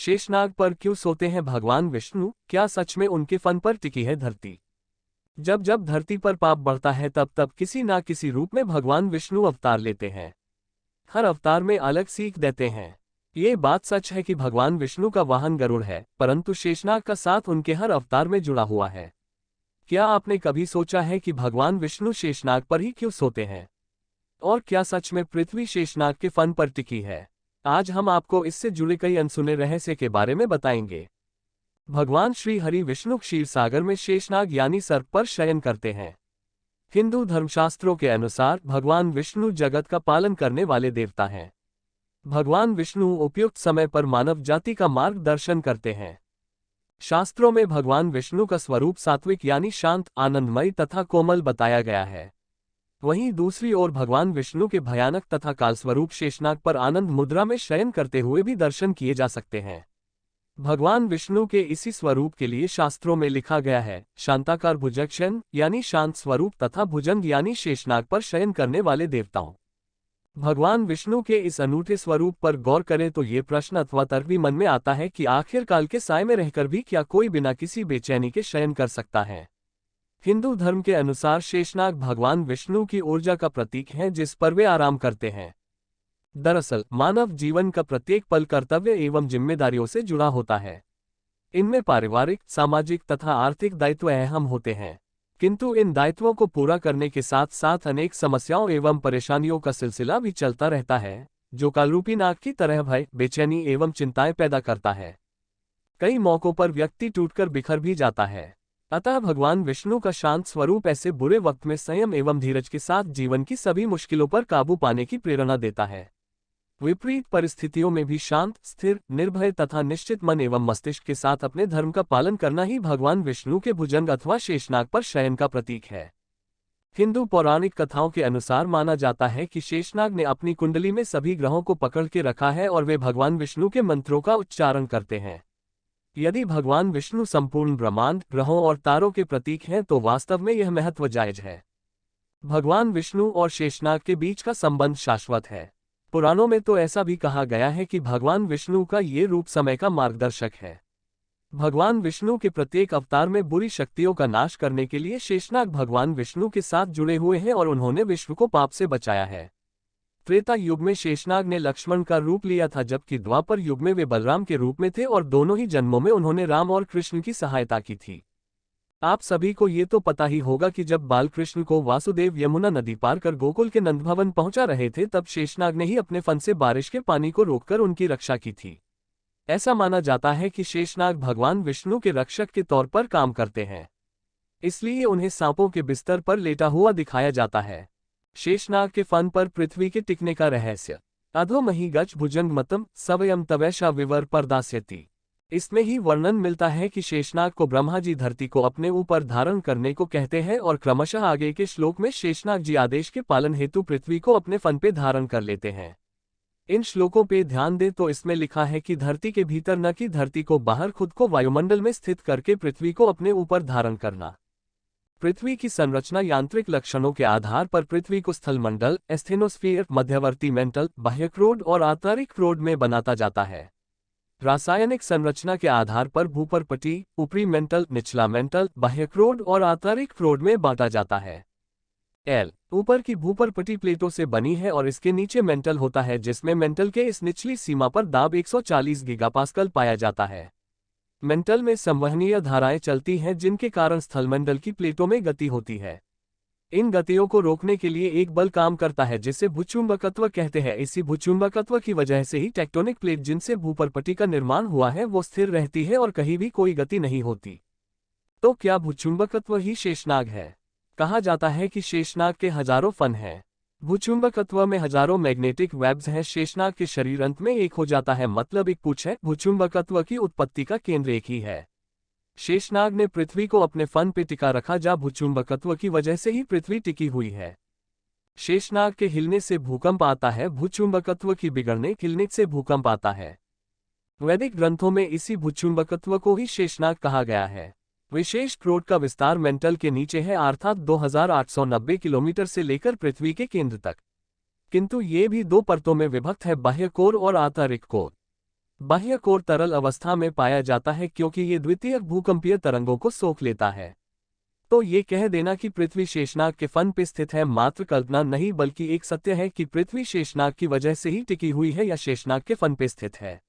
शेषनाग पर क्यों सोते हैं भगवान विष्णु? क्या सच में उनके फन पर टिकी है धरती? जब जब धरती पर पाप बढ़ता है तब तब किसी ना किसी रूप में भगवान विष्णु अवतार लेते हैं। हर अवतार में अलग सीख देते हैं। ये बात सच है कि भगवान विष्णु का वाहन गरुड़ है, परंतु शेषनाग का साथ उनके हर अवतार में जुड़ा हुआ है। क्या आपने कभी सोचा है कि भगवान विष्णु शेषनाग पर ही क्यों सोते हैं? और क्या सच में पृथ्वी शेषनाग के फन पर टिकी है? आज हम आपको इससे जुड़े कई अनसुने रहस्य के बारे में बताएंगे। भगवान श्री हरि विष्णु क्षीर सागर में शेषनाग यानी सर्प पर शयन करते हैं। हिंदू धर्मशास्त्रों के अनुसार भगवान विष्णु जगत का पालन करने वाले देवता हैं। भगवान विष्णु उपयुक्त समय पर मानव जाति का मार्गदर्शन करते हैं। शास्त्रों में भगवान विष्णु का स्वरूप सात्विक यानी शांत, आनंदमय तथा कोमल बताया गया है। वहीं दूसरी ओर भगवान विष्णु के भयानक तथा कालस्वरूप शेषनाग पर आनंद मुद्रा में शयन करते हुए भी दर्शन किए जा सकते हैं। भगवान विष्णु के इसी स्वरूप के लिए शास्त्रों में लिखा गया है, शांताकार भुजंग यानी शांत स्वरूप तथा भुजंग यानी शेषनाग पर शयन करने वाले देवताओं। भगवान विष्णु के इस अनूठे स्वरूप पर गौर करें तो ये प्रश्न अथवा तर्क भी मन में आता है कि आखिर काल के साए में रहकर भी क्या कोई बिना किसी बेचैनी के शयन कर सकता है? हिंदू धर्म के अनुसार शेषनाग भगवान विष्णु की ऊर्जा का प्रतीक है जिस पर वे आराम करते हैं। दरअसल मानव जीवन का प्रत्येक पल कर्तव्य एवं जिम्मेदारियों से जुड़ा होता है। इनमें पारिवारिक, सामाजिक तथा आर्थिक दायित्व अहम होते हैं, किंतु इन दायित्वों को पूरा करने के साथ साथ अनेक समस्याओं एवं परेशानियों का सिलसिला भी चलता रहता है, जो कालरूपी नाग की तरह भय, बेचैनी एवं चिंताएं पैदा करता है। कई मौकों पर व्यक्ति टूटकर बिखर भी जाता है। अतः भगवान विष्णु का शांत स्वरूप ऐसे बुरे वक्त में संयम एवं धीरज के साथ जीवन की सभी मुश्किलों पर काबू पाने की प्रेरणा देता है। विपरीत परिस्थितियों में भी शांत, स्थिर, निर्भय तथा निश्चित मन एवं मस्तिष्क के साथ अपने धर्म का पालन करना ही भगवान विष्णु के भुजंग अथवा शेषनाग पर शयन का प्रतीक है। हिंदू पौराणिक कथाओं के अनुसार माना जाता है कि शेषनाग ने अपनी कुंडली में सभी ग्रहों को पकड़ के रखा है और वे भगवान विष्णु के मंत्रों का उच्चारण करते हैं। यदि भगवान विष्णु संपूर्ण ब्रह्मांड, ग्रहों और तारों के प्रतीक हैं तो वास्तव में यह महत्व जायज है। भगवान विष्णु और शेषनाग के बीच का संबंध शाश्वत है। पुराणों में तो ऐसा भी कहा गया है कि भगवान विष्णु का ये रूप समय का मार्गदर्शक है। भगवान विष्णु के प्रत्येक अवतार में बुरी शक्तियों का नाश करने के लिए शेषनाग भगवान विष्णु के साथ जुड़े हुए हैं और उन्होंने विश्व को पाप से बचाया है। त्रेता युग में शेषनाग ने लक्ष्मण का रूप लिया था, जबकि द्वापर युग में वे बलराम के रूप में थे और दोनों ही जन्मों में उन्होंने राम और कृष्ण की सहायता की थी। आप सभी को ये तो पता ही होगा कि जब बालकृष्ण को वासुदेव यमुना नदी पार कर गोकुल के नंदभवन पहुंचा रहे थे तब शेषनाग ने ही अपने फन से बारिश के पानी को रोककर उनकी रक्षा की थी। ऐसा माना जाता है कि शेषनाग भगवान विष्णु के रक्षक के तौर पर काम करते हैं, इसलिए उन्हें सांपों के बिस्तर पर लेटा हुआ दिखाया जाता है। शेषनाग के फन पर पृथ्वी के टिकने का रहस्य। अधोमहि गच्छ भुजंग मतम सवयम तवैषा विवर परदास्यति। इसमें ही वर्णन मिलता है कि शेषनाग को ब्रह्मा जी धरती को अपने ऊपर धारण करने को कहते हैं और क्रमशः आगे के श्लोक में शेषनाग जी आदेश के पालन हेतु पृथ्वी को अपने फन पे धारण कर लेते हैं। इन श्लोकों पे ध्यान दें तो इसमें लिखा है कि धरती के भीतर न कि धरती को बाहर खुद को वायुमंडल में स्थित करके पृथ्वी को अपने ऊपर धारण करना। पृथ्वी की संरचना यांत्रिक लक्षणों के आधार पर पृथ्वी को स्थलमंडल, एस्थेनोस्फीयर, मध्यवर्ती मेंटल, बाह्यक्रोड और आंतरिक क्रोड में बनाता जाता है। रासायनिक संरचना के आधार पर भूपर्पटी, ऊपरी मेंटल, निचला मेंटल, बाह्यक्रोड और आंतरिक क्रोड में बांटा जाता है। एल ऊपर की भूपर्पटी प्लेटों से बनी है और इसके नीचे मेंटल होता है, जिसमें मेंटल के इस निचली सीमा पर दाब 140 गीगापास्कल पाया जाता है। मेंटल में संवहनीय धाराएं चलती हैं जिनके कारण स्थलमंडल की प्लेटों में गति होती है। इन गतियों को रोकने के लिए एक बल काम करता है जिसे भूचुंबकत्व कहते हैं। इसी भूचुंबकत्व की वजह से ही टेक्टोनिक प्लेट जिनसे भूपर्पटी का निर्माण हुआ है वो स्थिर रहती है और कहीं भी कोई गति नहीं होती। तो क्या भूचुंबकत्व ही शेषनाग है? कहा जाता है कि शेषनाग के हजारों फन हैं। भूचुंबकत्व में हजारों मैग्नेटिक वेब्स हैं। शेषनाग के शरीर अंत में एक हो जाता है, मतलब एक पूंछ है। भूचुंबकत्व की उत्पत्ति का केंद्र एक ही है। शेषनाग ने पृथ्वी को अपने फन पे टिका रखा, जहाँ भूचुंबकत्व की वजह से ही पृथ्वी टिकी हुई है। शेषनाग के हिलने से भूकंप आता है, भूचुंबकत्व की बिगड़ने हिलने से भूकंप आता है। वैदिक ग्रंथों में इसी भूचुंबकत्व को ही शेषनाग कहा गया है। विशेष क्रोड का विस्तार मेंटल के नीचे है, अर्थात 2890 किलोमीटर से लेकर पृथ्वी के केंद्र तक। किंतु ये भी दो परतों में विभक्त है, बाह्य कोर और आंतरिक कोर। बाह्य कोर तरल अवस्था में पाया जाता है क्योंकि ये द्वितीयक भूकंपीय तरंगों को सोख लेता है। तो ये कह देना कि पृथ्वी शेषनाग के फन पे स्थित है मात्र कल्पना नहीं बल्कि एक सत्य है कि पृथ्वी शेषनाग की वजह से ही टिकी हुई है या शेषनाग के फन पे स्थित है।